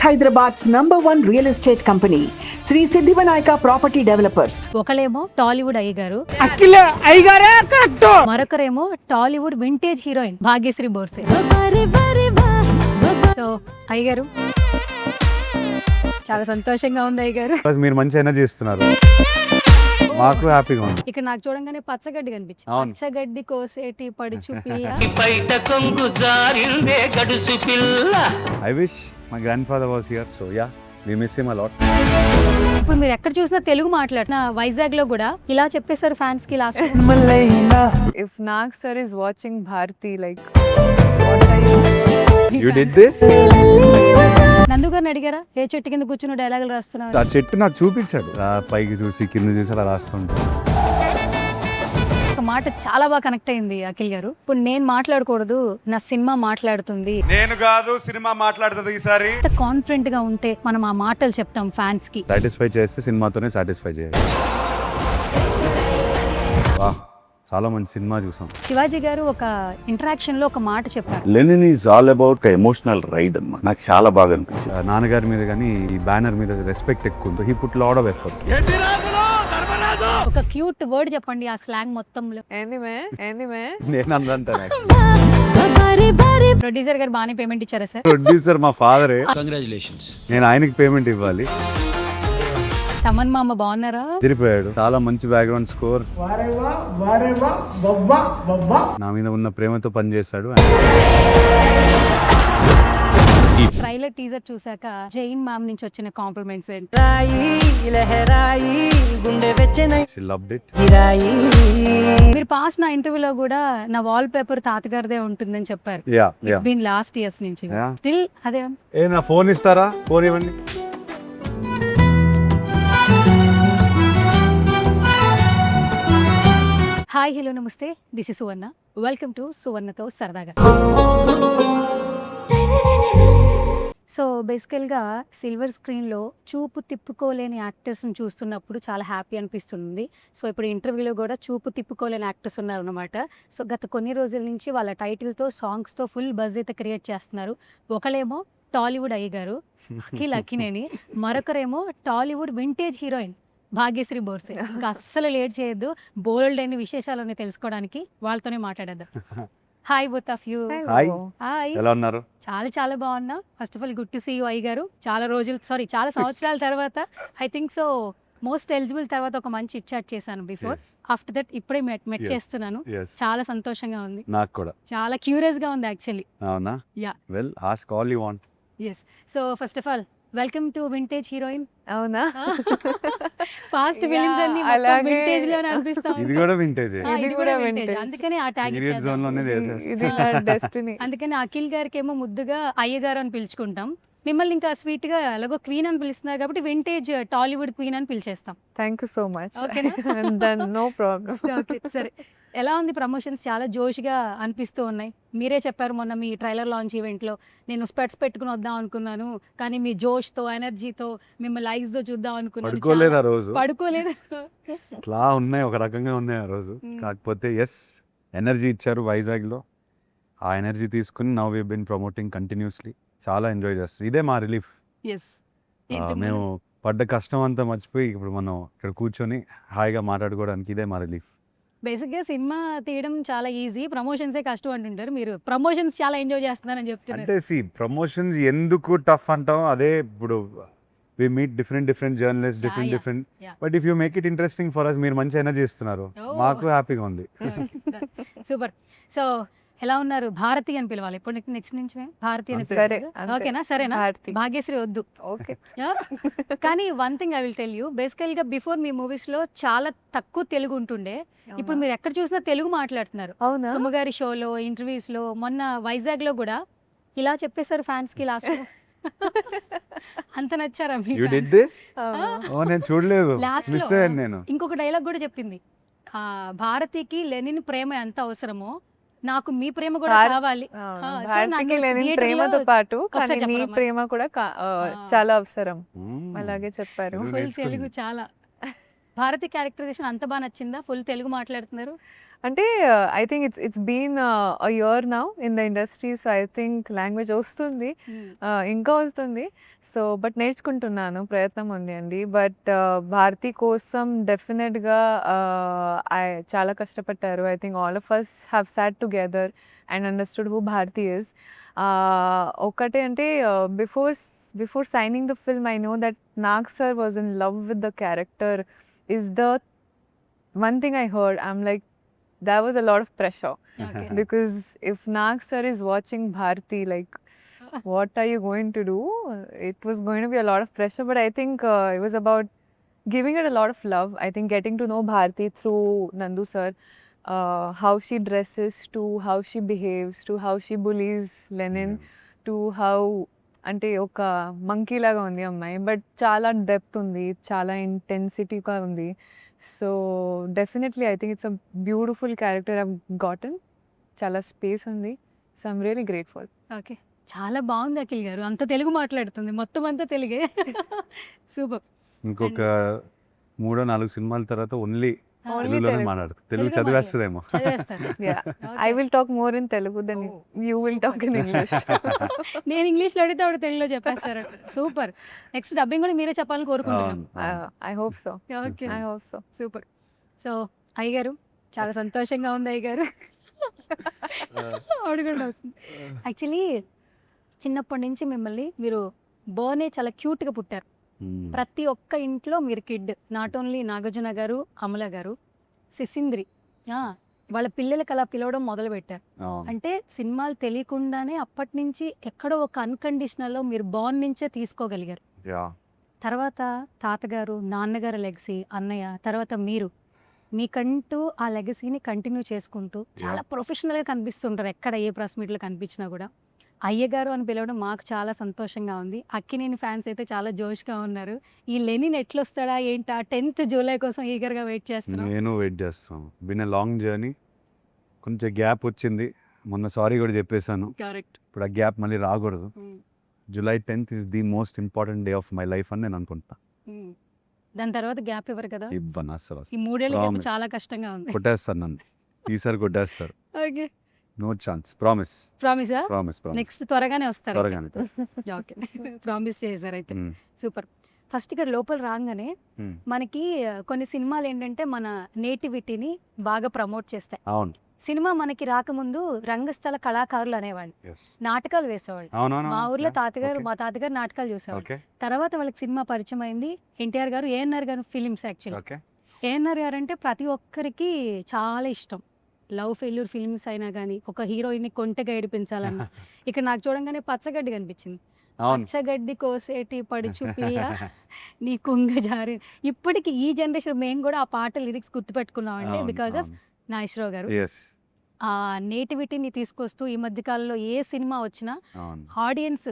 Hyderabad's #1 real estate company, Sri Siddhivanayaka Property Developers. ఒకలేమో టాలీవుడ్ అయ్యగారు, అఖిల అయ్యగారే కరెక్ట్. మరొకరేమో Tollywood vintage heroine Bhagyashri Borse. So Ayyagaru, చాలా సంతోషంగా ఉంది అయ్యగారు. మీరు మంచి ఎనర్జీ ఇస్తున్నారు, మాకు హ్యాపీగా ఉంది. ఇక్కడ నాకు చూడంగానే పచ్చగడ్డి కనిపించింది. అవును. పచ్చగడ్డి కోసేటి పడుచు పిల్ల. I wish my grandfather was here, so yeah we miss him a lot. ఇప్పుడు మీరు ఎక్కడ చూసినా తెలుగు మాట్లాడిన వైజాగ్ లో కూడా ఇలా చెప్పేశారు ఫ్యాన్స్ కి last. If Nag sir is watching Bharti, like, you did this? నందు గారిని అడిగారా ఏ చెట్టు కింద కూర్చుని డైలాగులు రాస్తున్నారు? ఆ చెట్టు నాకు చూపించాడు, పైకి చూసి కింద చూసి అలా రాస్తుంటా. ఒక మాట చాలా బాగా కనెక్ట్ అయింది అఖిల్ గారు. ఇప్పుడు నేను మాట్లాడకూడదు, నా సినిమా మాట్లాడుతుంది. నేను కాదు, సినిమా మాట్లాడుతుంది ఈసారి. కాన్ఫిడెంట్ గా ఉంటే మనం ఆ మాటలు చెప్తాం ఫ్యాన్స్ కి. సాటిస్ఫై చేస్తే సినిమాతోనే సాటిస్ఫై చేయాలి. వా, చాలా మంచి సినిమా చూసాం. శివాజీ గారు ఒక ఇంటరాక్షన్ లో ఒక మాట చెప్పారు. Lenin is all about emotional ride అన్నమాట. నాకు చాలా బాగా అనిపించింది. నాన్నగారి మీద కానీ ఈ బ్యానర్ మీద రెస్పెక్ట్ ఎక్కువ ఉంది. He put lot of effort. ఒక క్యూట్ వర్డ్ చెప్పండి ఆ స్లాంగ్ మొత్తంలో. ఏంది మే నేను అందంతా ప్రొడ్యూసర్ గారు బాగానే పేమెంట్ ఇచ్చారా సార్? ప్రొడ్యూసర్ మా ఫాదరే, కంగ్రాచులేషన్స్. నేను ఆయనకి పేమెంట్ ఇవ్వాలి. తమన్ మామ బాగున్నారా? తిరిగిపోయాడు. చాలా మంచి బ్యాక్గ్రౌండ్ స్కోర్. నా మీద ఉన్న ప్రేమతో పనిచేశాడు. ట్రైలర్ టీజర్ చూసాక జైన్ మ్యామ్ నుంచి వచ్చిన కాంప్లిమెంట్స్ ఏంటి? She loved it. మీరు పాస్ నా ఇంటర్వ్యూలో కూడా నా వాల్ పేపర్ తాతగారిదే ఉంటుందని చెప్పారు. Yeah, yeah. It's been last years నుంచి Yeah. స్టిల్ అదే. నా ఫోన్ ఇస్తారా? ఫోన్ ఇవ్వండి. హాయ్ హలో నమస్తే, this is Suvarna. Welcome to సువర్ణతో సరదాగా. సో బేసికల్గా సిల్వర్ స్క్రీన్లో చూపు తిప్పుకోలేని యాక్టర్స్ని చూస్తున్నప్పుడు చాలా హ్యాపీ అనిపిస్తుంది. సో ఇప్పుడు ఇంటర్వ్యూలో కూడా చూపు తిప్పుకోలేని యాక్టర్స్ ఉన్నారన్నమాట. సో గత కొన్ని రోజుల నుంచి వాళ్ళ టైటిల్తో సాంగ్స్తో ఫుల్ బజ్ అయితే క్రియేట్ చేస్తున్నారు. ఒకలేమో టాలీవుడ్ అయ్యగారు అఖిల్ అక్కినేని, మరొకరేమో టాలీవుడ్ వింటేజ్ హీరోయిన్ భాగ్యశ్రీ బోర్సే. ఇంకా అస్సలు లేట్ చేయొద్దు, బోల్డ్ అయిన విశేషాలని తెలుసుకోవడానికి వాళ్ళతోనే మాట్లాడేద్దాం. Hi both of you. Hi, hi. ఎలా ఉన్నారు? చాలా బాగున్నా. First of all good to see you Ayyagaru. చాలా సంవత్సరాల తర్వాత, I think so most eligible తర్వాత ఒక మంచి చాట్ చేశాను బిఫోర్. ఆఫ్టర్ దట్ ఇప్పుడే మెట్ చేస్తున్నాను. చాలా సంతోషంగా ఉంది. నాకు కూడా చాలా క్యూరియస్ గా ఉంది యాక్చువల్లీ. అవునా? Yeah, well ask all you want. Yes. So first of all welcome to vintage heroine. అవునా? ఫాస్ట్ ఫిలిమ్స్ అన్ని వింటేజ్ లోనే అనిపిస్తాయి. ఇది కూడా వింటేజ్. ఇది కూడా వింటేజ్. vintage. అందుకని ఆ ట్యాగ్ పీరియడ్ జోన్ లోనే ఇది నా డెస్టినీ. అందుకని అఖిల్ గారికి ఏమో ముద్దుగా అయ్యగారు అని పిలుచుకుంటాం. మిమ్మల్ని ఇంకా స్వీట్ గా ఎలాగో క్వీన్ అని పిలుస్తున్నారు కాబట్టి వింటేజ్ టాలీవుడ్ క్వీన్ అని పిలిచేస్తాం. Thank you so much. ఓకేనా? No problem. ఓకే, సరే. ఎలా ఉంది ప్రమోషన్స్? చాలా జోష్గా అనిపిస్తూ ఉన్నాయి. మీరే చెప్పారు మొన్న మీ ట్రైలర్ లాంచ్ ఈవెంట్లో, నేను స్పెట్స్ పెట్టుకుని వద్దాం అనుకున్నాను, కానీ మీ జోష్తో ఎనర్జీతో మిమ్మల్ని లైక్స్తో చూద్దాం అనుకున్నాను. పడుకోలేదు ఆ రోజు. పడుకోలేదు. ఇట్లా ఉన్నాయి, ఒక రకంగా ఉన్నాయి ఆ రోజు. కాకపోతే ఎస్, ఎనర్జీ ఇచ్చారు వైజాగ్లో. ఆ ఎనర్జీ తీసుకుని now we been promoting continuously. చాలా ఎంజాయ్ చేస్తారు. ఇదే మా రిలీఫ్. ఎస్. మేము పడ్డ కష్టం అంతా మర్చిపోయి ఇప్పుడు మనం ఇక్కడ కూర్చొని హాయిగా మాట్లాడుకోవడానికి ఇదే మా రిలీఫ్. బేసిక్గా సినిమా తీయడం చాలా ఈజీ, ప్రమోషన్సే కష్టం అంటుంటారు. మీరు ప్రమోషన్స్ చాలా ఎంజాయ్ చేస్తున్నారని చెప్తున్నారు. అంటే ప్రమోషన్స్ ఎందుకు టఫ్ అంటాం, అదే ఇప్పుడు we meet different journalist, different yeah. But if you make it interesting for us, మీరు మంచి ఎనర్జీ ఇస్తున్నారు, మాకు హ్యాపీగా ఉంది. సూపర్. సో ఎలా ఉన్నారు? భారతి అని పిలవాలి ఇప్పుడు నెక్స్ట్ నుంచి. భారతి అని సరే, పిలవాలి. ఓకేనా? సరేనా? భారతి. భాగ్యశ్రీ వద్దు. ఓకే. కానీ one thing I will tell you, బేసికల్గా బిఫోర్ మీ మూవీస్లో చాలా తక్కువ తెలుగు ఉంటుండే. ఇప్పుడు మీరు ఎక్కడ చూసినా తెలుగు మాట్లాడుతున్నారు. అవునా? సుమగారి షోలో, ఇంటర్వ్యూస్లో, మొన్న వైజాగ్లో కూడా ఇలా చెప్పేశారు ఫ్యాన్స్కి లాస్ట్. అంత నచ్చారా మీ యూ డిడ్ దిస్? ఓ, నేను చూడలేదు, మిస్ అయ్యాను నేను. ఇంకొక డైలాగ్ కూడా చెప్పింది, భారతికి లెనిన్ ప్రేమ ఎంత అవసరమో నాకు మీ ప్రేమ కూడా కావాలి. భారతికి లెనిన్ ప్రేమతో పాటు కానీ నీ ప్రేమ కూడా చాలా అవసరం. అలాగే చెప్పారు. ఫుల్ తెలుగు చాలా. భారతి క్యారెక్టరైజేషన్ అంత బాగా నచ్చిందా? ఫుల్ తెలుగు మాట్లాడుతున్నారు. అంటే I think it's been a year now in the industry. So I think language వస్తుంది, ఇంకా వస్తుంది. సో బట్ నేర్చుకుంటున్నాను, ప్రయత్నం ఉంది అండి. బట్ భారతి కోసం డెఫినెట్గా చాలా కష్టపడ్డారు. I think all of us have sat together and understood who Bharathi is. ఒకటే అంటే before signing the film I know that Nag sir was in love with the character is the one thing I heard. I'm like, there was a lot of pressure Okay. because if Nag sir is watching Bharti, like, what are you going to do? It was going to be a lot of pressure, but I think it was about giving it a lot of love. I think getting to know Bharti through Nandu sir, how she dresses, to how she behaves, to how she bullies Lenin, to how అంటే ఒక monkey లాగా ఉంది అమ్మాయి, but చాలా depth ఉంది, చాలా ఇంటెన్సిటీగా ఉంది. So definitely I think it's a beautiful character I've గాటన్. చాలా స్పేస్ ఉంది. So I'm really grateful. Okay, చాలా బాగుంది అఖిల్ గారు. అంత తెలుగు మాట్లాడుతుంది, మొత్తం అంతా తెలుగే. సూపర్. ఇంకొక 3-4 సినిమాల తర్వాత ఓన్లీ Only తెలుగులోనే Telugu. మాట్లాడుతుంది. Telugu Telugu చదివేస్తుందేమో. చదివేస్తారు. Yeah, I will talk more in Telugu than you will talk in English. నేను ఇంగ్లీష్లో అడిగితే ఆవిడ తెలుగులో చెప్పేస్తారు. సూపర్. నెక్స్ట్ డబ్బింగ్ కూడా మీరే చెప్పాలని కోరుకుంటున్నాం. I hope so. Okay, I hope so. Super. So Ayyagaru, చాలా సంతోషంగా ఉంది అయ్యగారు. ఆవిడ కూడా అవుతుంది. యాక్చువల్లీ చిన్నప్పటి నుంచి మిమ్మల్ని మీరు బోనే చాలా క్యూట్గా పుట్టారు. ప్రతి ఒక్క ఇంట్లో మీరు కిడ్. నాట్ ఓన్లీ నాగార్జున గారు, అమల గారు, సిసింద్రి వాళ్ళ పిల్లలకి అలా పిలవడం మొదలు పెట్టారు. అంటే సినిమాలు తెలియకుండానే అప్పటి నుంచి ఎక్కడో ఒక అన్కండిషనల్లో మీరు బాన్ నుంచే తీసుకోగలిగారు. తర్వాత తాతగారు, నాన్నగారు లెగసీ, అన్నయ్య, తర్వాత మీరు మీకంటూ ఆ లెగసీని కంటిన్యూ చేసుకుంటూ చాలా ప్రొఫెషనల్గా కనిపిస్తుంటారు. ఎక్కడ ఏ ప్రెస్ మీట్లో కనిపించినా కూడా అయ్యగారు అని పిలవడం మాకు చాలా సంతోషంగా ఉంది. అక్కినేని ఫ్యాన్స్ అయితే చాలా జోష్గా ఉన్నారు. ఈ లెనిన్ ఎట్లొస్తాడా ఏంటా 10th జూలై కోసం ఈగర్గా వెయిట్ చేస్తున్నాం. నేను వెయిట్ చేస్తాను. Bin a long journey. కొంచెం గ్యాప్ వచ్చింది, మొన్న సారీ కూడా చెప్పేశాను. కరెక్ట్. ఇప్పుడు ఆ గ్యాప్ మళ్ళీ రాకూడదు. July 10th is the most important day of my life అని నేను అనుకుంటా. దాని తర్వాత గ్యాప్ ఇవ్వరు కదా. ఇవ్వను అసలు. ఈ 3 ఏళ్ళ గ్యాప్ Promise. చాలా కష్టంగా ఉంది. కొట్టేస్తారు నన్ను ఈసారి, కొట్టేస్తారు. Okay, no chance. ప్రామిస్. ప్రామిసా? ప్రామిస్. నెక్స్ట్ త్వరగానే వస్తారు. త్వరగానే. ఓకే, ప్రామిస్ చేశారు అయితే. సూపర్. ఫస్ట్ ఇక్కడ లోపల రాగానే మనకి కొన్ని సినిమాలు ఏంటంటే మన నేటివిటీని బాగా ప్రమోట్ చేస్తాయి. అవును. సినిమా మనకి రాకముందు రంగస్థల కళాకారులు అనేవాళ్ళు, నాటకాలు వేసేవాళ్ళు. మా ఊర్లో మా తాతగారు నాటకాలు చూసేవాళ్ళు. తర్వాత వాళ్ళకి సినిమా పరిచయం అయింది. ఎన్టీఆర్ గారు, ఏఎన్ఆర్ గారు ఫిలిమ్స్. యాక్చువల్లీ ఏఎన్ఆర్ గారు అంటే ప్రతి ఒక్కరికి చాలా ఇష్టం. లవ్ ఫెయిల్యూర్ ఫిల్మ్స్ అయినా కానీ ఒక హీరోయిన్ని కొంటెగా ఏడిపించాలన్న. ఇక్కడ నాకు చూడంగానే పచ్చగడ్డి కనిపించింది. పచ్చగడ్డి కోసేటి పడుచు పిల్ల నీ కుంగ జారి. ఇప్పటికి ఈ జనరేషన్ మేము కూడా ఆ పాట లిరిక్స్ గుర్తుపెట్టుకున్నామంటే బికాస్ ఆఫ్ నాగేశ్వరరావు గారు. ఆ నేటివిటీని తీసుకొస్తూ ఈ మధ్య కాలంలో ఏ సినిమా వచ్చినా ఆడియన్స్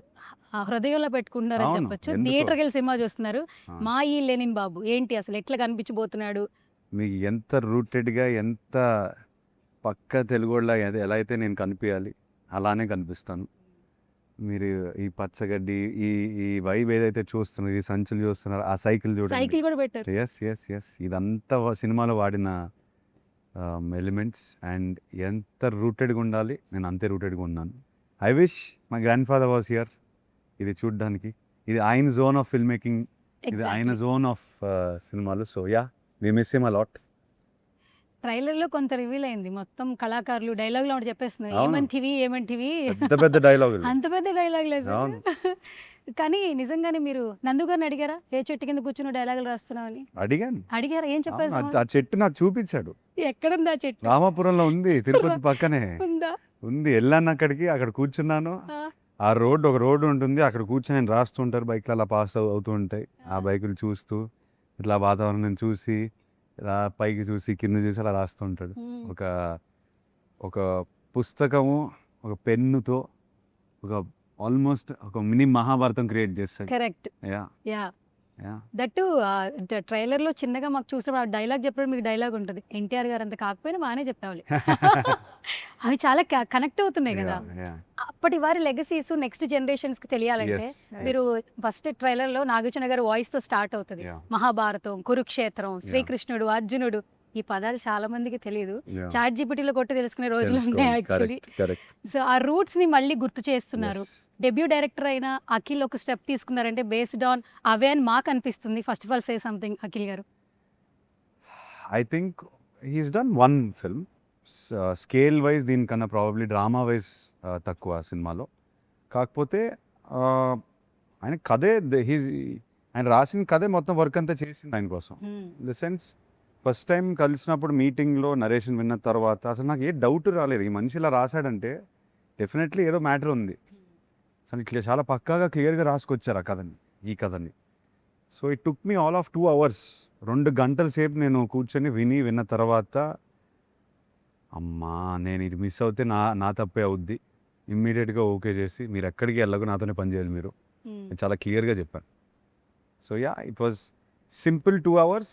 హృదయంలో పెట్టుకుంటారని చెప్పొచ్చు. థియేటర్కి వెళ్ళి సినిమా చూస్తున్నారు. మా ఈ లెనిన్ బాబు ఏంటి అసలు ఎట్లా కనిపించబోతున్నాడు. మీకు ఎంత రూటెడ్గా, ఎంత పక్క తెలుగులా ఎలా అయితే నేను కనిపించాలి అలానే కనిపిస్తాను. మీరు ఈ పచ్చగడ్డి, ఈ వైబ్ ఏదైతే చూస్తున్నారు, ఈ సంచులు చూస్తున్నారు, ఆ సైకిల్ చూడండి. సైకిల్ కూడా పెట్టారు. ఎస్ ఇదంతా సినిమాలో వాడిన ఎలిమెంట్స్. అండ్ ఎంత రూటెడ్గా ఉండాలి నేను అంతే రూటెడ్గా ఉన్నాను. I wish my grand father was here. ఇది చూడ్డానికి, ఇది ఆయన జోన్ ఆఫ్ ఫిల్మ్ మేకింగ్, ఇది ఆయన జోన్ ఆఫ్ సినిమాలు. So yeah, we miss him a lot. ట్రైలర్లో కొంత రివీల్ అయింది, మొత్తం కళాకారులు డైలాగులు ఒకటి చెప్పేస్తున్నారు. ఏమంటివి పెద్ద డైలాగ్, అంత పెద్ద డైలాగ్ లేదు. కానీ నిజంగానే మీరు నందు గారిని అడిగారా, ఏ చెట్టు కింద కూర్చుని డైలాగులు రాస్తున్నావు అని? అడిగారా? ఏం చెప్పారు? ఆ చెట్టు నాకు చూపించాడు. ఎక్కడుంది ఆ చెట్టు? రామాపురంలో ఉంది, తిరుపతి పక్కనే ఉందా? ఉంది. వెళ్ళాను అక్కడికి, అక్కడ కూర్చున్నాను. ఆ ఒక రోడ్డు ఉంటుంది, అక్కడ కూర్చొని నేను రాస్తుంటారు, బైక్లు అలా పాస్ అవుతూ ఉంటాయి. ఆ బైకులు చూస్తూ ఇట్లా వాతావరణం చూసి, ఇలా పైకి చూసి కింద చూసి అలా రాస్తూ ఉంటాడు. ఒక పుస్తకము, ఒక పెన్నుతో ఆల్మోస్ట్ ఒక మినీ మహాభారతం క్రియేట్ చేస్తాడు. కరెక్ట్. దట్టు ట్రైలర్లో చిన్నగా మాకు చూసినప్పుడు డైలాగ్ చెప్పడం, మీకు డైలాగ్ ఉంటుంది. ఎన్టీఆర్ గారు అంత కాకపోయినా బాగానే చెప్పేవాళ్ళు. అవి చాలా కనెక్ట్ అవుతున్నాయి కదా. అప్పటి వారి లెగసీస్ నెక్స్ట్ జనరేషన్స్ కి తెలియాలంటే Yes, yes. మీరు ఫస్ట్ ట్రైలర్ లో నాగార్జున గారి వాయిస్ తో స్టార్ట్ అవుతుంది. Yeah. మహాభారతం, కురుక్షేత్రం, శ్రీకృష్ణుడు, అర్జునుడు, ఈ పదాలు చాలా మందికి తెలియదు. Yeah. చాట్ జీపీటీలో కొట్టి తెలుసుకునే రోజులు ఉన్నాయి యాక్చువల్లీ. కరెక్ట్. సో ఆ రూట్స్ ని మళ్ళీ గుర్తు చేస్తున్నారు. డెబ్యూ డైరెక్టర్ అయిన అఖిల్ ఒక స్టెప్ తీసుకున్నారంటే బేస్డ్ ఆన్ అవే అని మాకు అనిపిస్తుంది. First of all say something Akhil garu. I think he's done one film. Scale wise దీనికన్నా ప్రాబబ్లీ డ్రామా వైజ్ తక్కువ సినిమాలో. కాకపోతే ఆయన కథే ఆయన రాసిన కథే మొత్తం వర్క్ అంతా చేసింది ఆయన కోసం. In the sense first time కలిసినప్పుడు మీటింగ్లో నరేషన్ విన్న తర్వాత అసలు నాకు ఏ డౌట్ రాలేదు, ఈ మనిషి ఇలా రాశాడంటే డెఫినెట్లీ ఏదో మ్యాటర్ ఉంది. అసలు ఇట్లా చాలా పక్కాగా క్లియర్గా రాసుకొచ్చారు ఆ కథని, ఈ కథని. So it took me all of 2 hours, 2 గంటల సేపు నేను కూర్చొని విన్న తర్వాత అమ్మా నేను ఇది మిస్ అవుతే నా తప్పే అవుద్ది, ఇమ్మీడియట్గా ఓకే చేసి మీరు ఎక్కడికి వెళ్ళకు నాతోనే పని చేయాలి మీరు, నేను చాలా క్లియర్గా చెప్పాను. So ya, it was simple 2 hours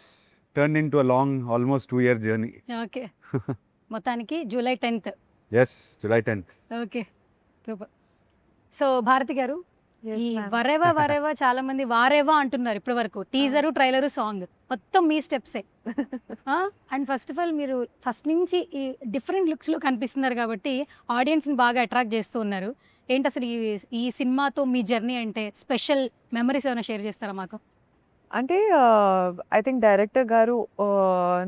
turn in to a long almost 2-year journey. Okay, మొత్తానికి July 10th. Yes, July 10th. Okay, super. So Bharati garu, Yes, ఈ ma'am. వరేవా వరేవా చాలా మంది వారేవా అంటున్నారు ఇప్పటి వరకు. టీజరు, ట్రైలరు, సాంగ్ మొత్తం మీ స్టెప్సే. అండ్ ఫస్ట్ ఆఫ్ ఆల్ మీరు first నుంచి ఈ డిఫరెంట్ లుక్స్లో కనిపిస్తున్నారు కాబట్టి ఆడియన్స్ని బాగా అట్రాక్ట్ చేస్తూ ఉన్నారు. ఏంటి అసలు ఈ సినిమాతో మీ జర్నీ అంటే స్పెషల్ మెమరీస్ ఏమైనా షేర్ చేస్తారా మాకు? అంటే I think director garu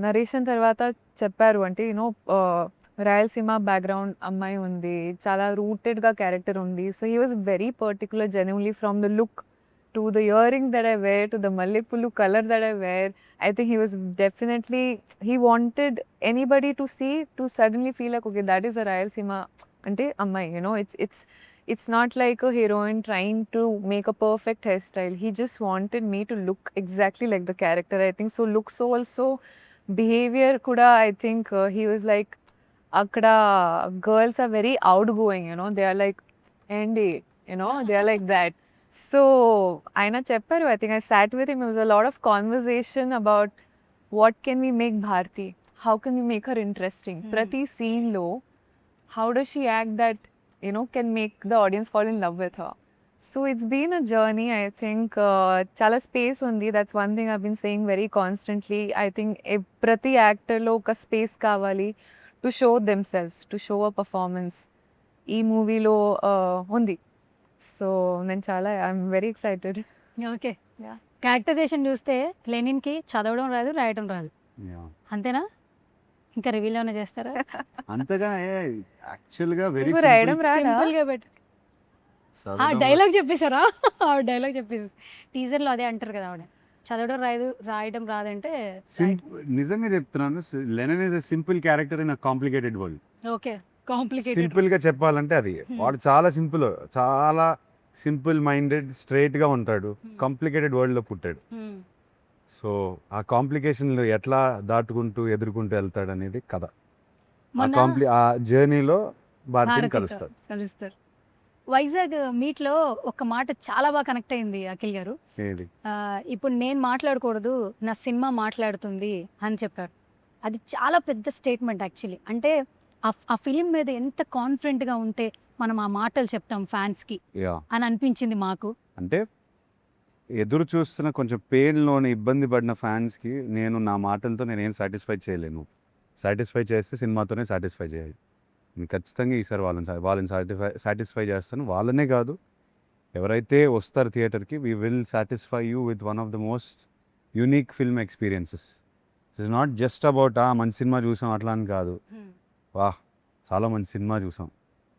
narration తర్వాత చెప్పారు, అంటే యూనో రాయలసీమ బ్యాక్గ్రౌండ్ అమ్మాయి ఉంది, చాలా రూటెడ్గా క్యారెక్టర్ ఉంది. So he was very particular genuinely from the look to the earrings that I wear to the mallepulu colour that I wear. I think he was definitely, he wanted anybody to see, to suddenly feel like, okay, that is a Rayalaseema ante ammai, you know, it's not like a heroine trying to make a perfect hairstyle. He just wanted me to look exactly like the character, I think. So looks also, behavior kuda, I think he was like, akkada girls are very outgoing, you know, they are like Andy, you know, they are like that. So aina chepparu, I think I sat with him, there was a lot of conversation about what can we make Bharti, how can we make her interesting. Prati scene lo how does she act that, you know, can make the audience fall in love with her. So it's been a journey, I think. Chala space undi, that's one thing I've been saying very constantly. I think prati actor lo oka space kavali to show themselves, to show a performance. Ee movie lo undi. So నేను చాలా I'm very excited. Okay, Yeah. Characterization చూస్తే లెనిన్కి చదవడం రాదు, రాయడం రాదు, అంతేనా? ఇంకా రివీల్ ఏమైనా చేస్తారా? అంతగా యాక్చువల్గా వెరీ నీకు రాయడం రాదా? సింపుల్గా బెటర్. డైలాగ్ చెప్పేశారా? ఆవిడ డైలాగ్ చెప్పేసి టీజర్లో అదే అంటారు కదా ఆవిడ, చదవడం రాదు, రాయడం రాదంటే. నిజంగా చెప్తున్నాను, Lenin is a simple character in a complicated world. Okay, complicated. Simple గా చెప్పాలంటే అది వాడు చాలా సింపుల్ మైండెడ్ స్ట్రైట్ గా ఉంటాడు, కాంప్లికేటెడ్ వరల్డ్ లో పుట్టాడు. సో ఆ కాంప్లికేషన్లు ఎట్లా దాటుకుంటూ ఎదుర్కొంటూ వెళ్తాడు అనేది కథ. ఆ జర్నీలో భారతిని కలుస్తారు. వైజాగ్ మీట్లో ఒక మాట చాలా బాగా కనెక్ట్ అయింది అఖిల్ గారు. ఏది? ఇప్పుడు నేను మాట్లాడకూడదు, నా సినిమా మాట్లాడుతుంది అని చెప్పారు. అది చాలా పెద్ద స్టేట్మెంట్ యాక్చువల్లీ. అంటే ఆ ఫిలిం మీద ఎంత కాన్ఫిడెంట్గా ఉంటే మనం ఆ మాటలు చెప్తాం ఫ్యాన్స్కి అని అనిపించింది మాకు. అంటే ఎదురు చూస్తున్న కొంచెం పెయిన్లోని ఇబ్బంది పడిన ఫ్యాన్స్కి నేను నా మాటలతో నేనేం సాటిస్ఫై చేయలేను. సాటిస్ఫై చేస్తే సినిమాతోనే సాటిస్ఫై చేయాలి. నేను ఖచ్చితంగా ఈసారి వాళ్ళని సాటిస్ఫై చేస్తాను. వాళ్ళనే కాదు, ఎవరైతే వస్తారు థియేటర్కి, we will satisfy you with one of the most unique film experiences. It's not just about మంచి సినిమా చూసాం అట్లా అని కాదు, వాహ్ చాలా మంచి సినిమా చూసాం,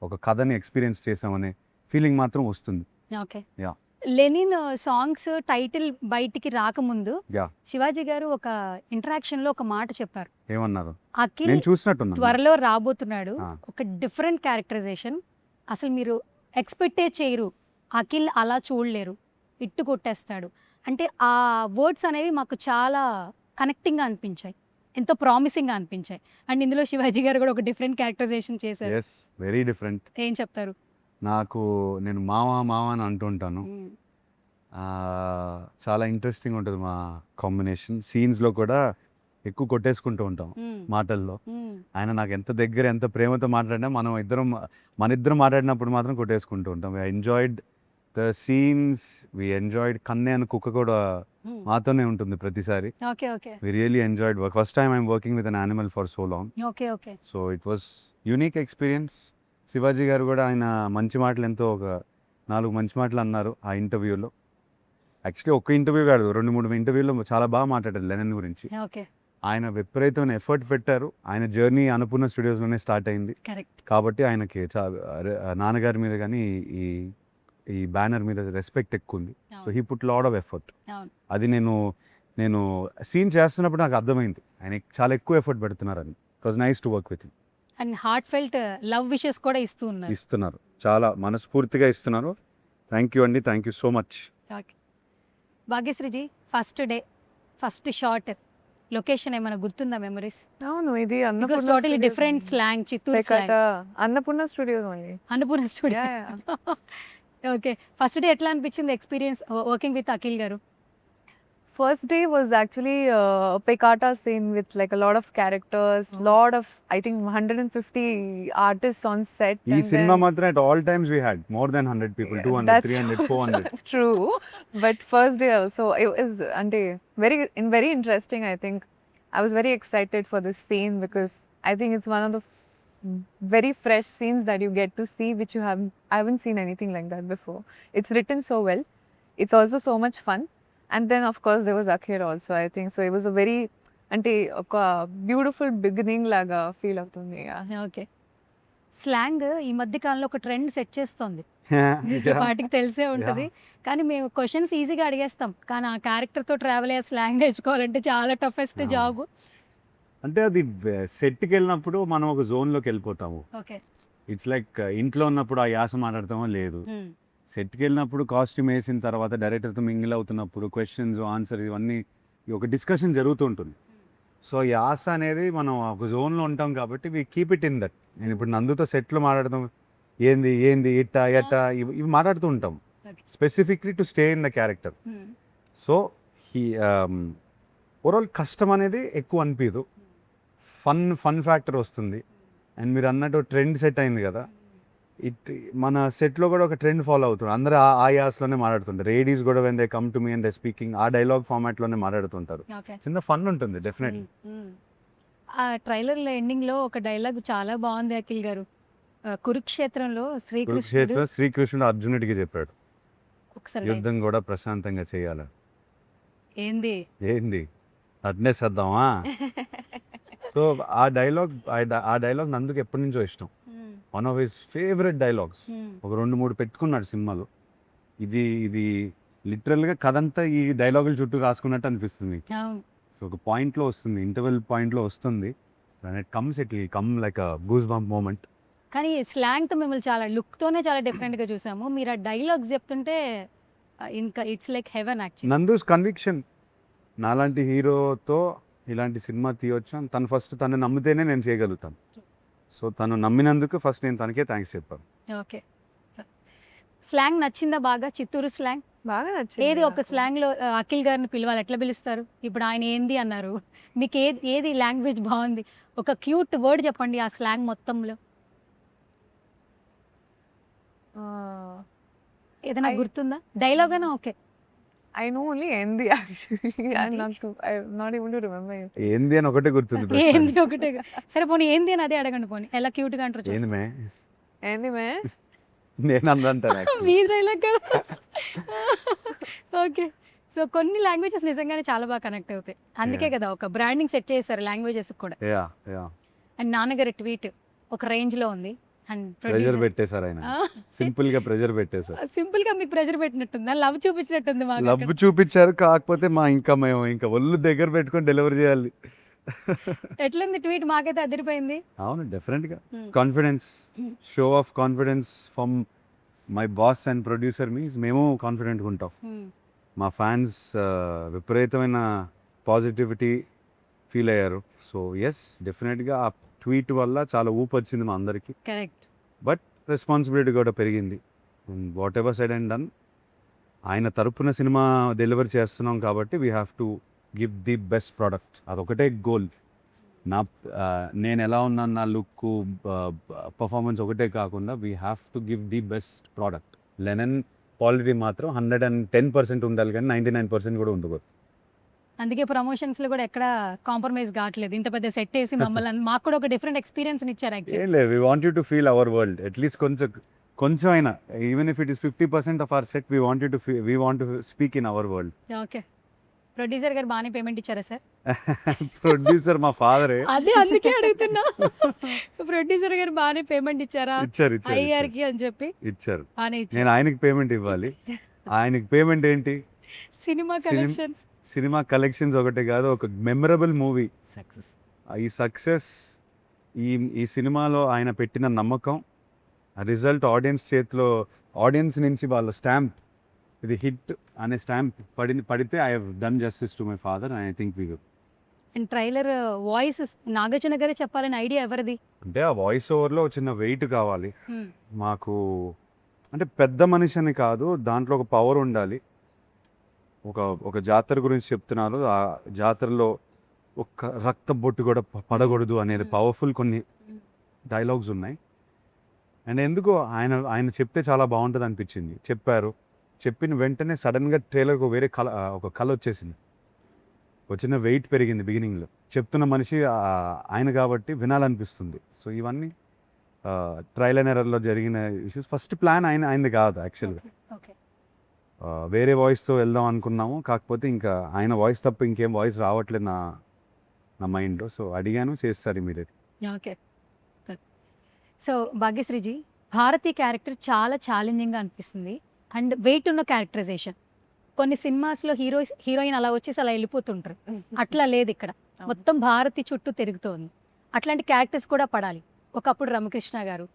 ఒక కథని ఎక్స్పీరియన్స్ చేసామనే ఫీలింగ్ మాత్రం వస్తుంది. Okay, yeah. Lenin songs title బయటికి రాకముందు యా, శివాజీ గారు ఒక ఇంటరాక్షన్ లో ఒక మాట చెప్పారు. ఏమన్నారు? అఖిల్ నేను చూసినట్టున్నాను. త్వరలో రాబోతున్నాడు, ఒక డిఫరెంట్ క్యారెక్టరైజేషన్, అసలు మీరు ఎక్స్పెక్టే చేయరు, అఖిల్ అలా చూడలేరు, ఇట్టు కొట్టేస్తాడు అంటే. ఆ వర్డ్స్ అనేవి మాకు చాలా కనెక్టింగ్గా అనిపించాయి, ఎంతో ప్రామిసింగ్గా అనిపించాయి. అండ్ ఇందులో శివాజీ గారు కూడా ఒక డిఫరెంట్ క్యారెక్టరైజేషన్ చేశారు. Yes, very different. ఏం చెప్తారు? నేను మావా అని అంటుంటాను. చాలా ఇంట్రెస్టింగ్ ఉంటుంది మా కాంబినేషన్. సీన్స్లో కూడా ఎక్కువ కొట్టేసుకుంటూ ఉంటాం మ్మ్. మాటల్లో. మ్మ్. ఆయన నాకు ఎంత దగ్గర ఎంత ప్రేమతో మాట్లాడినా మన ఇద్దరం మాట్లాడినప్పుడు మాత్రం కొట్టేసుకుంటూ ఉంటాం. We enjoyed the scenes, we enjoyed. Kanne అని కుక్క కూడా మ్మ్. మాతోనే ఉంటుంది ప్రతిసారి. Okay okay we really enjoyed work. First time I'm working with an animal for so long. Okay okay so it was unique experience. Shivaji garu కూడా ఆయన మంచి మాటలు ఎంతో ఒక 4 మంచి మాటలు అన్నారు ఆ ఇంటర్వ్యూలో. యాక్చువల్లీ ఒక్క ఇంటర్వ్యూ కాదు, 2-3 ఇంటర్వ్యూలో చాలా బాగా మాట్లాడారు లెనిన్ గురించి. ఓకే ఆయన విపరీతమైన ఎఫర్ట్ పెట్టారు. ఆయన జర్నీ అన్నపూర్ణ స్టూడియోస్లోనే స్టార్ట్ అయింది కరెక్ట్. కాబట్టి ఆయనకి నాన్నగారి మీద కానీ ఈ బ్యానర్ మీద రెస్పెక్ట్ ఎక్కువ ఉంది. So he put lot of effort. అవును. అది నేను సీన్ చేస్తున్నప్పుడు నాకు అర్థమైంది ఆయన చాలా ఎక్కువ ఎఫర్ట్ పెడుతున్నారని. It was nice to work with. And heartfelt love wishes కూడా ఇస్తూ ఉన్నారు. ఇస్తున్నారు, చాలా మనస్ఫూర్తిగా ఇస్తున్నారు. థ్యాంక్ యూ అండి, thank you so much. Okay Bhagyashri ji, first day first shot location ఏమైనా గుర్తుందా మెమరీస్? అవును, ఇది because totally different slang, Chittoor slang. Annapurna studios only. Annapurna studio. Okay, first day ఎట్లా అనిపించింది ఎక్స్పీరియన్స్ వర్కింగ్ విత్ అఖిల్ గారు? First day was actually a Pekata scene with like a lot of characters, lot of, I think 150 artists on set. ఈ and cinema then- మాత్రం at all times we had more than 100 people, 200, That's 300, 400. True, but first day also it was very interesting. I think I was very excited for this scene because I think it's one of the very fresh scenes that you get to see, which I haven't seen anything like that before. It's written so well. It's also so much fun. And then of course there was Akhil also, I think. So it was a very beautiful beginning laga feel అవుతుంది. Okay, slang ఈ మధ్య కాలంలో ఒక trend set చేస్తోంది. మీకు Yeah. వాటికి తెలిసే ఉంటుంది. కానీ మేము క్వశ్చన్స్ ఈజీగా అడిగేస్తాం, కానీ ఆ క్యారెక్టర్తో ట్రావెల్ అయ్యే స్లాంగ్ నేర్చుకోవాలంటే చాలా టఫెస్ట్ అవును. జాబ్. అంటే అది సెట్కి వెళ్ళినప్పుడు మనం ఒక జోన్లోకి వెళ్ళిపోతాము. ఓకే. ఇట్స్ లైక్ ఇంట్లో ఉన్నప్పుడు ఆ యాస మాట్లాడతామో లేదు, సెట్కి వెళ్ళినప్పుడు కాస్ట్యూమ్ వేసిన తర్వాత డైరెక్టర్తో మింగిల్ అవుతున్నప్పుడు క్వశ్చన్స్ ఆన్సర్స్ ఇవన్నీ ఒక డిస్కషన్ జరుగుతూ ఉంటుంది. సో యాస అనేది మనం ఒక జోన్లో ఉంటాం కాబట్టి we keep it in that. నేను ఇప్పుడు నందుతో సెట్లో మాట్లాడతాం, ఏంది ఇట్టా ఇవి మాట్లాడుతూ ఉంటాం Okay. Specifically to stay in the character. So overall కష్టం అనేది ఎక్కువ అనిపించదు, ఫన్ ఫ్యాక్టర్ వస్తుంది. అండ్ మీరు అన్నట్టు ట్రెండ్ సెట్ అయింది కదా, మన సెట్లో కూడా ఒక ట్రెండ్ ఫాలో అవుతుంది. అందరూ ఆ యాస్లోనే మాట్లాడుతుంటారు. లేడీస్ కూడా when they come to me and they speaking ఆ డైలాగ్ ఫార్మాట్లోనే మాట్లాడుతుంటారు. ఓకే. చిన్న ఫన్ ఉంటుంది డెఫినెట్లీ. ఆ ట్రైలర్లో ఎండింగ్లో ఒక డైలాగ్ చాలా బాగుంది అఖిల్ గారు. కురుక్షేత్రంలో శ్రీకృష్ణుడు కురుక్షేత్ర శ్రీకృష్ణుడు అర్జునుడికి చెప్పాడు ఒకసారి యుద్ధం కూడా ప్రశాంతంగా చేయాలి. ఏంది అట్నే చేద్దామా? సో ఆ డైలాగ్ నందుకు ఎప్పటి నుంచో ఇష్టం. One of his favourite dialogues. ఒక 2-3 పెట్టుకున్నాడు సినిమాలో. ఇది లిటరల్గా కథంతా ఈ డైలాగుల చుట్టూ రాసుకున్నట్టు అనిపిస్తుంది. అవును. సో ఒక పాయింట్లో వస్తుంది, ఇంటర్వెల్ పాయింట్లో వస్తుంది. And it comes like a goose bump moment. కానీ స్లాంగ్తో మిమ్మల్ని చాలా లుక్తోనే చాలా డిఫరెంట్గా చూసాము. మీరు ఆ డైలాగ్స్ చెప్తుంటే ఇంకా it's like heaven actually. Nandu's conviction, నాలాంటి హీరోతో ఇలాంటి సినిమా తీయొచ్చు, తను ఫస్ట్ తను నమ్మితేనే నేను చేయగలుగుతాను. సో తను నమ్మినందుకు ఫస్ట్ నేను తనకే థ్యాంక్స్ చెప్పాను. ఓకే. స్లాంగ్ నచ్చిందా బాగా? చిత్తూరు స్లాంగ్ బాగా నచ్చింది. ఏది ఒక స్లాంగ్లో అఖిల్ గారిని పిలవాలి, ఎట్లా పిలుస్తారు? ఇప్పుడు ఆయన ఏంది అన్నారు, మీకు ఏది లాంగ్వేజ్ బాగుంది? ఒక క్యూట్ వర్డ్ చెప్పండి ఆ స్లాంగ్ మొత్తంలో, ఏదైనా గుర్తుందా? డైలాగ్ అయినా okay. I know only Hindi actually. I'm not able to remember. ఏంది అని ఒకటే గుర్తుంది. ఏంది ఒకటే. సరే పోనీ ఏంది అని అదే అడగండి, పోనీ ఎలా క్యూట్గా అంటారు ఏంది మే Hindi mein. నేను అంటాను. మీ డైలాగ్ కదా. ఓకే. సో కొన్ని లాంగ్వేజెస్ నిజంగానే చాలా బాగా కనెక్ట్ అవుతాయి. అందుకే కదా ఒక బ్రాండింగ్ సెట్ చేశారు లాంగ్వేజెస్ కూడా. అండ్ నాన్నగారి ట్వీట్ ఒక రేంజ్లో ఉంది. అండ్ ప్రెజర్ పెట్టేశారు ఆయన, సింపుల్ గా ప్రెజర్ పెట్టేశారు. సింపుల్ గా మీకు ప్రెజర్ పెట్టినట్టుందా? లవ్ చూపించినట్టుంది మాకు. లవ్ చూపించారు, కాకపోతే మేము ఇంకా ఒళ్ళు దగ్గర పెట్టుకొని డెలివరీ చేయాలి. ఎట్లుంది ట్వీట్? మాకైతే అదిరిపోయింది. అవును, డెఫినెట్ గా confidence, show off confidence from my boss and producer means మేము కాన్ఫిడెంట్గా ఉంటాం. మా ఫ్యాన్స్ విపరీతమైన పాజిటివిటీ ఫీల్ అయ్యారు. సో ఎస్, డెఫినెట్గా ఆ ట్వీట్ వల్ల చాలా ఊపు వచ్చింది మా అందరికీ. కరెక్ట్. బట్ రెస్పాన్సిబిలిటీ కూడా పెరిగింది. What ever said and done, ఆయన తరపున సినిమా డెలివరీ చేస్తున్నాం కాబట్టి we have to give the best product. అదొకటే గోల్. నా నేను ఎలా ఉన్నాను, నా లుక్, పర్ఫార్మెన్స్ ఒకటే కాకుండా we have to give the best product. Lennon quality మాత్రం 110% ఉండాలి, కానీ 99% కూడా ఉండకూడదు. అందుకే ప్రమోషన్స్లో కూడా ఎక్కడ కాంప్రమైజ్ కావట్లేదు. ఇంత పెద్ద సెట్ వేసి మమ్మల్ని మాకు కూడా ఒక డిఫరెంట్ ఎక్స్పీరియన్స్ ఇచ్చారు యాక్చువల్లీ. ఏం లేదు, we want you to feel our world at least కొంచెం అయినా, even if it is 50% of our set, we want to speak in our world. Okay, producer గారు బాగానే పేమెంట్ ఇచ్చారా సార్? ప్రొడ్యూసర్ మా ఫాదరే. అదే అందుకే అడుగుతున్నా. ప్రొడ్యూసర్ గారు బాగానే పేమెంట్ ఇచ్చారా ఇచ్చారు అయ్యారికి అని చెప్పి? ఇచ్చారు. బాగానే నేను ఇచ్చారు. ఆయనకి పేమెంట్ ఇవ్వాలి. ఆయనకి పేమెంట్ ఏంటి? Cinema collections. సినిమా కలెక్షన్స్ ఒకటే కాదు, ఒక మెమరబుల్ మూవీ సక్సెస్. ఈ సక్సెస్, ఈ సినిమాలో ఆయన పెట్టిన నమ్మకం, రిజల్ట్ ఆడియన్స్ చేతిలో, ఆడియన్స్ నుంచి వాళ్ళ స్టాంప్, ఇది హిట్ అనే స్టాంప్ పడితే I have done justice to my father. I think we and trailer voice Nagarjuna గారే చెప్పాలని ఐడియా ఎవరిది? అంటే ఆ వాయిస్ ఓవర్లో చిన్న వెయిట్ కావాలి మాకు. అంటే పెద్ద మనిషి అని కాదు, దాంట్లో ఒక పవర్ ఉండాలి. ఒక జాతర గురించి చెప్తున్నారు, ఆ జాతరలో ఒక్క రక్త బొట్టు కూడా పడకూడదు అనేది పవర్ఫుల్ కొన్ని డైలాగ్స్ ఉన్నాయి. అండ్ ఎందుకో ఆయన చెప్తే చాలా బాగుంటుంది అనిపించింది. చెప్పిన వెంటనే సడన్గా ట్రైలర్కి వేరే ఒక కళ వచ్చేసింది, వచ్చిన వెయిట్ పెరిగింది. బిగినింగ్లో చెప్తున్న మనిషి ఆయన కాబట్టి వినాలనిపిస్తుంది. సో ఇవన్నీ ట్రయల్ అండ్ ఎర్రర్లో జరిగిన ఇష్యూస్. ఫస్ట్ ప్లాన్ ఆయనది కాదు యాక్చువల్గా, వేరే వాయిస్తో వెళ్దాం అనుకున్నాము. కాకపోతే ఇంకా ఆయన వాయిస్ తప్ప ఇంకేం వాయిస్ రావట్లేదు నా మైండ్లో. సో అడిగాను, చేస్తారు మీరు. ఓకే. సో భాగ్యశ్రీజీ, భారతి క్యారెక్టర్ చాలా ఛాలెంజింగ్గా అనిపిస్తుంది అండ్ వెయిట్ ఉన్న క్యారెక్టరైజేషన్. కొన్ని సినిమాస్లో హీరోయిన్ అలా వచ్చేసి అలా వెళ్ళిపోతుంటారు, అట్లా లేదు ఇక్కడ. మొత్తం భారతి చుట్టూ తిరుగుతోంది. అట్లాంటి క్యారెక్టర్స్ కూడా పడాలి. ఒకప్పుడు రమకృష్ణ గారు,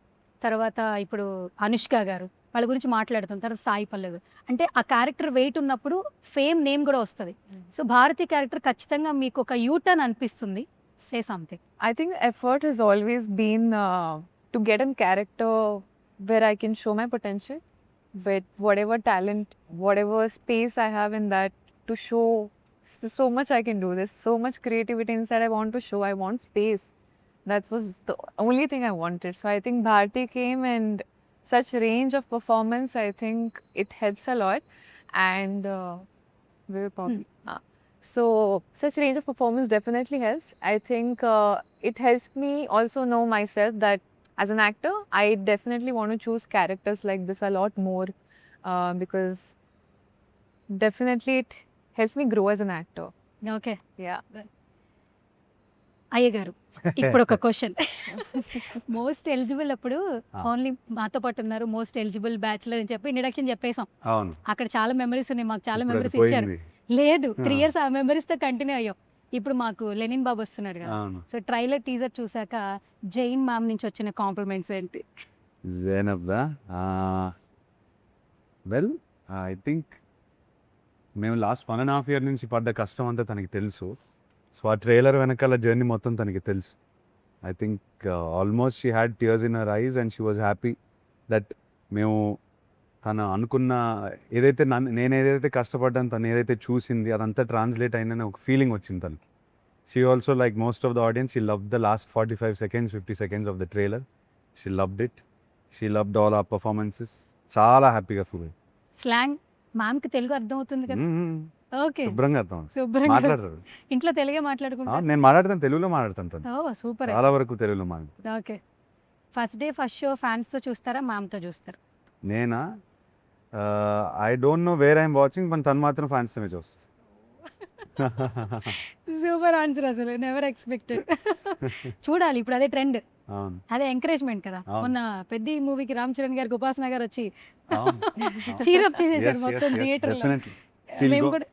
తర్వాత ఇప్పుడు అనుష్క గారు, వాళ్ళ గురించి మాట్లాడుతాం, తర్వాత సాయి పల్లవి. అంటే ఆ క్యారెక్టర్ వెయిట్ ఉన్నప్పుడు ఫేమ్ నేమ్ కూడా వస్తుంది. సో భారతి క్యారెక్టర్ ఖచ్చితంగా మీకు ఒక యూటర్న్ అనిపిస్తుంది. Say something. I think effort has always been to get a character where I can show my potential with whatever talent, whatever space I have in that to show. There's so much I can do. There's so much creativity inside I want to show. I want space. That was the only thing I wanted. So I think Bharti came and such range of performance, I think it helps a lot. And we were probably so such range of performance definitely helps. I think it helps me also know myself that as an actor, I definitely want to choose characters like this a lot more because definitely it helps me grow as an actor. Okay. Yeah. అయ్య గారు, ఇప్పుడు ఒక question. Most eligible అప్పుడు only మాతో పాటు ఉన్నారు, most eligible bachelor అని చెప్పి ఇంట్రడక్షన్ చెప్పేసాం. అవును, అక్కడ చాలా మెమరీస్ ఉన్నాయి, మాకు చాలా ఇప్పుడు అది మెమరీస్ ఇచ్చారు. పోయింది. లేదు, 3 years ఆ మెమరీస్తో కంటిన్యూ అయ్యాం. ఇప్పుడు మాకు లెనిన్ బాబు వస్తున్నాడు కదా. అవును. సో ట్రైలర్ టీజర్ చూసాక జైన్ మ్యామ్ నుంచి వచ్చిన కాంప్లిమెంట్స్ ఏంటి? జైనబ్దా, వెల్ ఐ థింక్ మేము లాస్ట్ 1.5 year నుంచి పడ్డ కష్టం అంతా తనకి తెలుసు. సో ఆ ట్రైలర్ వెనకాల జర్నీ మొత్తం తనకి తెలుసు. I think almost she had tears in her ice and she was happy that మేము తను అనుకున్న ఏదైతే నేను ఏదైతే కష్టపడ్డాను, తను ఏదైతే చూసింది అదంతా ట్రాన్స్లేట్ అయిందని ఒక ఫీలింగ్ వచ్చింది తనకి. She also like most of the audience, she love the last 45 seconds 50 seconds of the trailer. She loved it. She loved all our performances. చాలా హ్యాపీగా ఫీల్ అయ్యింది. స్లాంగ్ మ్యామ్కి తెలుగు అర్థం అవుతుంది కదా? ఓకే, శుభ్రంగా అర్థం శుభ్రంగా మాట్లాడతారు. ఇంట్లో తెలుగే మాట్లాడుకుంటా. నేను మాట్లాడతాను, తెలుగులో మాట్లాడతాను తను. ఓ సూపర్. చాలా వరకు తెలుగులో మాట్లాడతాను. Okay. First day first show ఫ్యాన్స్తో చూస్తారా, మ్యామ్తో చూస్తారా? నేనా, I don't know where I'm watching, కానీ తను మాత్రం ఫ్యాన్స్తోనే చూస్తుంది. సూపర్ ఆన్సర్, అసలు నెవర్ ఎక్స్పెక్టెడ్. చూడాలి, ఇప్పుడు అదే ట్రెండ్, అవును, అదే ఎంకరేజ్మెంట్ కదా. అవును. మొన్న పెద్ద మూవీకి రామ్ చరణ్ గారికి ఉపాసన గారు వచ్చి అవును. చీరప్ చేసేసారు Yes, మొత్తం yes, yes, థియేటర్లో. definitely. She'll మేము go. కూడా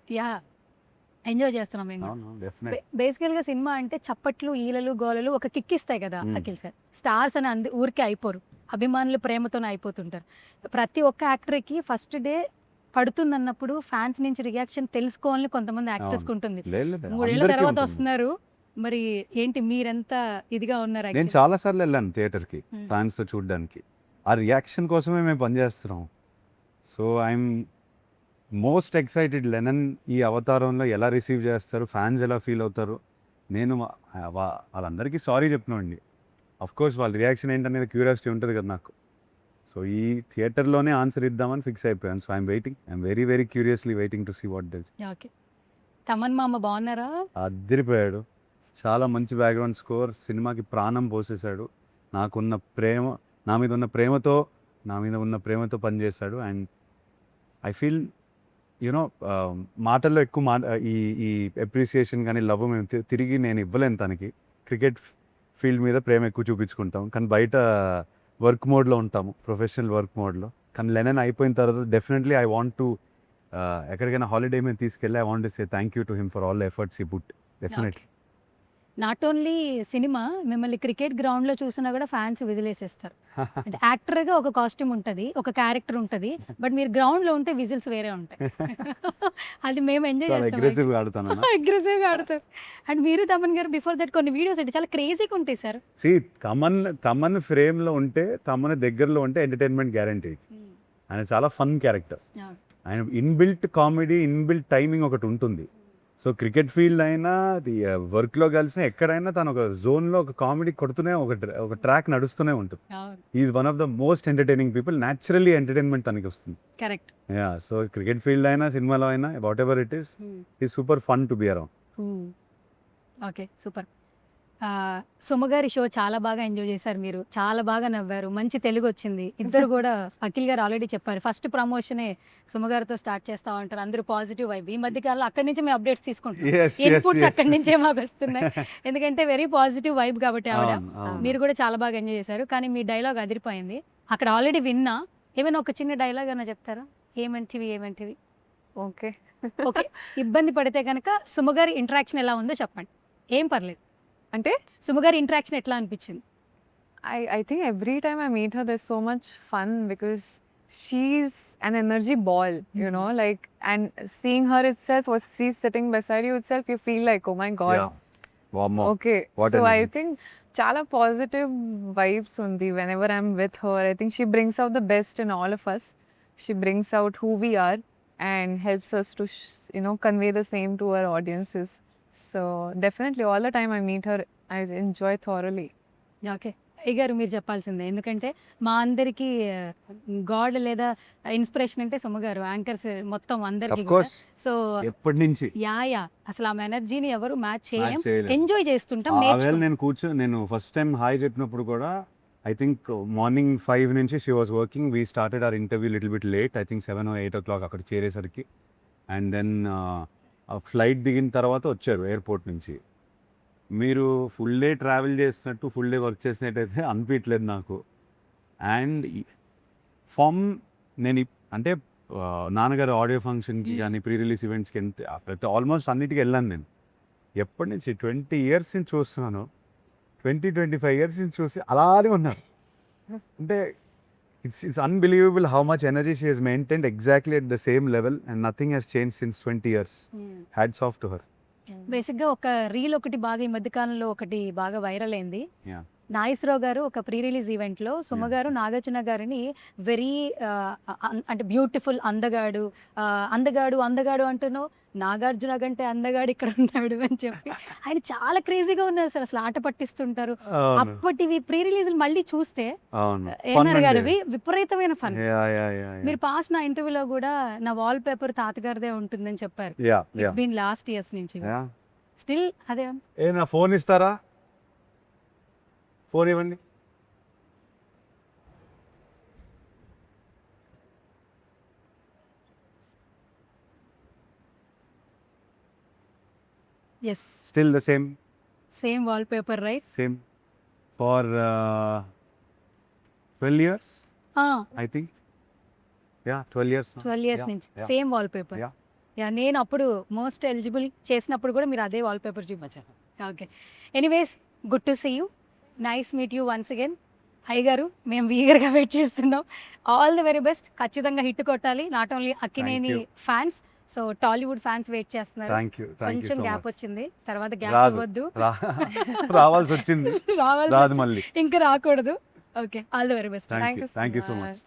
ఎంజాయ్ చేస్తున్నాం మేము. అవును, definitely. బేసికల్గా సినిమా అంటే చప్పట్లు, ఈలలు, గోలలు ఒక కిక్ ఇస్తాయి కదా అఖిల్ సార్. స్టార్స్ అని ఊరికే అయిపోరు, అభిమానులు ప్రేమతోనే అయిపోతుంటారు. ప్రతి ఒక్క యాక్టర్కి ఫస్ట్ డే పడుతుందన్నప్పుడు ఫ్యాన్స్ నుంచి రియాక్షన్ తెలుసుకోవాలని కొంతమంది యాక్టర్స్కి ఉంటుంది. లేదు, లేదు, 3 ఏళ్ల అందరికీ తర్వాత ఉంటుంది. వస్తున్నారు, మరి ఏంటి మీరెంత ఇదిగా ఉన్నారు? నేను చాలా సార్లు వెళ్ళాను థియేటర్కి ఫ్యాన్స్తో చూడడానికి. ఆ రియాక్షన్ కోసమే మేము పనిచేస్తున్నాం. సో మోస్ట్ ఎక్సైటెడ్ లెనన్ ఈ అవతారంలో ఎలా రిసీవ్ చేస్తారు, ఫ్యాన్స్ ఎలా ఫీల్ అవుతారు. నేను వాళ్ళందరికీ సారీ చెప్తున్నాండి. అఫ్ కోర్స్ వాళ్ళ రియాక్షన్ ఏంటనేది క్యూరియాసిటీ ఉంటుంది కదా నాకు. సో ఈ థియేటర్లోనే ఆన్సర్ ఇద్దామని ఫిక్స్ అయిపోయాను. So I'm waiting, I'm very very curiously waiting to see what does. Okay. Thaman మామ బాగున్నారా? అదిరిపోయాడు. చాలా మంచి బ్యాక్గ్రౌండ్ స్కోర్, సినిమాకి ప్రాణం పోసేశాడు. నా మీద ఉన్న ప్రేమతో పనిచేశాడు. అండ్ ఐ ఫీల్ యూనో మాటల్లో ఎక్కువ ఈ అప్రిసియేషన్ కానీ లవ్ మేము తిరిగి నేను ఇవ్వలేను తనకి. క్రికెట్ ఫీల్డ్ మీద ప్రేమ ఎక్కువ చూపించుకుంటాం, కానీ బయట వర్క్ మోడ్లో ఉంటాము, ప్రొఫెషనల్ వర్క్ మోడ్లో. కానీ లెనన్ అయిపోయిన తర్వాత డెఫినెట్లీ ఐ వాంట్ టు ఎక్కడికైనా హాలిడే మీద తీసుకెళ్ళి I want to say thank you to him for all the efforts he put. Definitely. Not only cinema, మిమ్మల్ని క్రికెట్ గ్రౌండ్లో చూసినా కూడా ఫ్యాన్స్ వదిలేసేస్తారు. అంటే యాక్టర్గా ఒక కాస్ట్యూమ్ ఉంటుంది, ఒక క్యారెక్టర్ ఉంటుంది, బట్ మీరు గ్రౌండ్లో ఉంటే విజిల్స్ వేరే ఉంటాయి. అది మేము ఎంజాయ్ చేస్తాం. అగ్రెసివ్గా ఆడుతాను. అగ్రెసివ్గా ఆడతారు. అండ్ మీరు తమన్ గారు బిఫోర్ దట్ కొన్ని వీడియోస్ అంటే చాలా క్రేజీగా ఉంటాయి సార్. సి తమన్ ఫ్రేమ్లో ఉంటే, తమన్ దగ్గరలో ఉంటే ఎంటర్టైన్మెంట్ గ్యారంటీ. ఆయన చాలా ఫన్ క్యారెక్టర్. ఆయన ఇన్బిల్ట్ కామెడీ, ఇన్బిల్ట్ టైమింగ్ ఒకటి ఉంటుంది. సో క్రికెట్ ఫీల్డ్ అయినా వర్క్లో కలిసిన ఎక్కడైనా తను ఒక జోన్లో ఒక కామెడీ కొడుతూనే ఒక ట్రాక్ నడుస్తూనే ఉంటుంది. Is one of the most entertaining people. Naturally entertainment తనకి వస్తుంది. Correct. Ya, so cricket field అయినా సినిమాలో అయినా whatever it is super fun to be around. Okay, super. సుమగారి షో చాలా బాగా ఎంజాయ్ చేశారు మీరు, చాలా బాగా నవ్వారు, మంచి తెలుగు వచ్చింది. ఇద్దరు కూడా అఖిల్ గారు ఆల్రెడీ చెప్పారు, ఫస్ట్ ప్రమోషనే సుమగారితో స్టార్ట్ చేస్తా ఉంటారు. అందరూ పాజిటివ్ వైబ్. ఈ మధ్య కాలంలో అక్కడి నుంచి మేము అప్డేట్స్ తీసుకుంటాం, ఇన్పుట్స్ అక్కడి నుంచే మాకు వస్తున్నాయి. ఎందుకంటే వెరీ పాజిటివ్ వైబ్ కాబట్టి ఆవిడ. మీరు కూడా చాలా బాగా ఎంజాయ్ చేశారు. కానీ మీ డైలాగ్ అదిరిపోయింది. అక్కడ ఆల్రెడీ విన్నా, ఏమైనా ఒక చిన్న డైలాగ్ అన్న చెప్తారా? ఏమంటివి? ఓకే. ఓకే, ఇబ్బంది పడితే కనుక సుమగారి ఇంటరాక్షన్ ఎలా ఉందో చెప్పండి, ఏం పర్లేదు. అంటే సుమగారి ఇంటరాక్షన్ ఎట్లా అనిపించింది? I think every time I meet her, there's so much fun because she's an energy ball, you know, like, and seeing her itself, or she's sitting beside you itself, you feel like, oh my God. Okay. What so I energy. think chala positive vibes undi whenever I'm with her. I think she brings out the best in all of us. She brings out who we are and helps us to, convey the same to our audiences. So definitely all the time I meet her, I enjoy thoroughly. Okay, అయ్యగారు మీరు చెప్పాల్సిందే. ఎందుకంటే మా అందరికీ God లేదా inspiration అంటే సుమగారు, anchors మొత్తం అందరికి. సో ఎప్పటి నుంచి అసలు ఆ ఎనర్జీని ఎవరు మ్యాచ్ చేయలేం. ఎంజాయ్ చేస్తుంటాం. నేను ఫస్ట్ టైం హాయ్ చెప్పినప్పుడు కూడా ఐ థింక్ మార్నింగ్ 5 నుంచి she was working. We started our interview little bit late, I think 7 or 8 o'clock అక్కడ చేరేసరికి. అండ్ దెన్ ఫ్లైట్ దిగిన తర్వాత వచ్చారు ఎయిర్పోర్ట్ నుంచి. మీరు ఫుల్ డే ట్రావెల్ చేసినట్టు, ఫుల్ డే వర్క్ చేసినట్టయితే అనిపించలేదు నాకు. అండ్ నేను అంటే నాన్నగారు ఆడియో ఫంక్షన్కి కానీ, ప్రీ రిలీజ్ ఈవెంట్స్కి ప్రతి ఆల్మోస్ట్ అన్నిటికీ వెళ్ళాను నేను. ఎప్పటి నుంచి 20 years నుంచి చూస్తున్నాను, 20-25 years నుంచి చూసి అలానే ఉన్నారు. అంటే it's unbelievable how much energy she has maintained exactly at the same level, and nothing has changed since 20 years. Hats off to her. బేసిక్గా ఒక రీల్ ఒకటి బాగా ఈ మధ్య కాలంలో ఒకటి బాగా వైరల్ అయింది. Yeah. నాగేశ్వరరావు గారు ఒక ప్రీ రిలీజ్ ఈవెంట్లో సుమ గారు నాగార్జున గారిని వెరీ అంటే బ్యూటిఫుల్ అందగాడు అంటున్నావు, నాగార్జున కంటే అందగాడు ఇక్కడ ఉన్నాడు అని చెప్పి ఆయన చాలా క్రేజీగా ఉన్నారు సార్. అసలు ఆట పట్టిస్తుంటారు. అప్పటివి ప్రీ రిలీజ్లు మళ్ళీ చూస్తే ఏఎన్ఆర్ గారివి విపరీతమైన ఫన్. మీరు పాస్ నా ఇంటర్వ్యూలో కూడా నా వాల్ పేపర్ తాతగారిదే ఉంటుందని చెప్పారు. ఇట్స్ బీన్ లాస్ట్ ఇయర్స్ నుంచి స్టిల్ అదే. నా ఫోన్ ఇస్తారా? ఫోన్ ఇవ్వండి. Yes. Still the same wallpaper, right? Same for 12 years. I think. Yeah, 12 years now. 12 years నుంచి సేమ్ వాల్పేపర్. నేను అప్పుడు మోస్ట్ ఎలిజిబుల్ చేసినప్పుడు కూడా మీరు అదే వాల్పేపర్ చూపించారు. Okay, anyways good to see you, nice meet you once again. అయ్యగారు మేము ఈగర్గా వెయిట్ చేస్తున్నాం. All the very best. ఖచ్చితంగా హిట్ కొట్టాలి. Not only Akkineni fans, so Tollywood fans wait చేస్తున్నారు. కొంచెం గ్యాప్ వచ్చింది, తర్వాత గ్యాప్ అవ్వద్దు. రావాల్సి వచ్చింది, రాదు మళ్ళీ, ఇంకా రాకూడదు. Okay, all the very best. Thank you so much.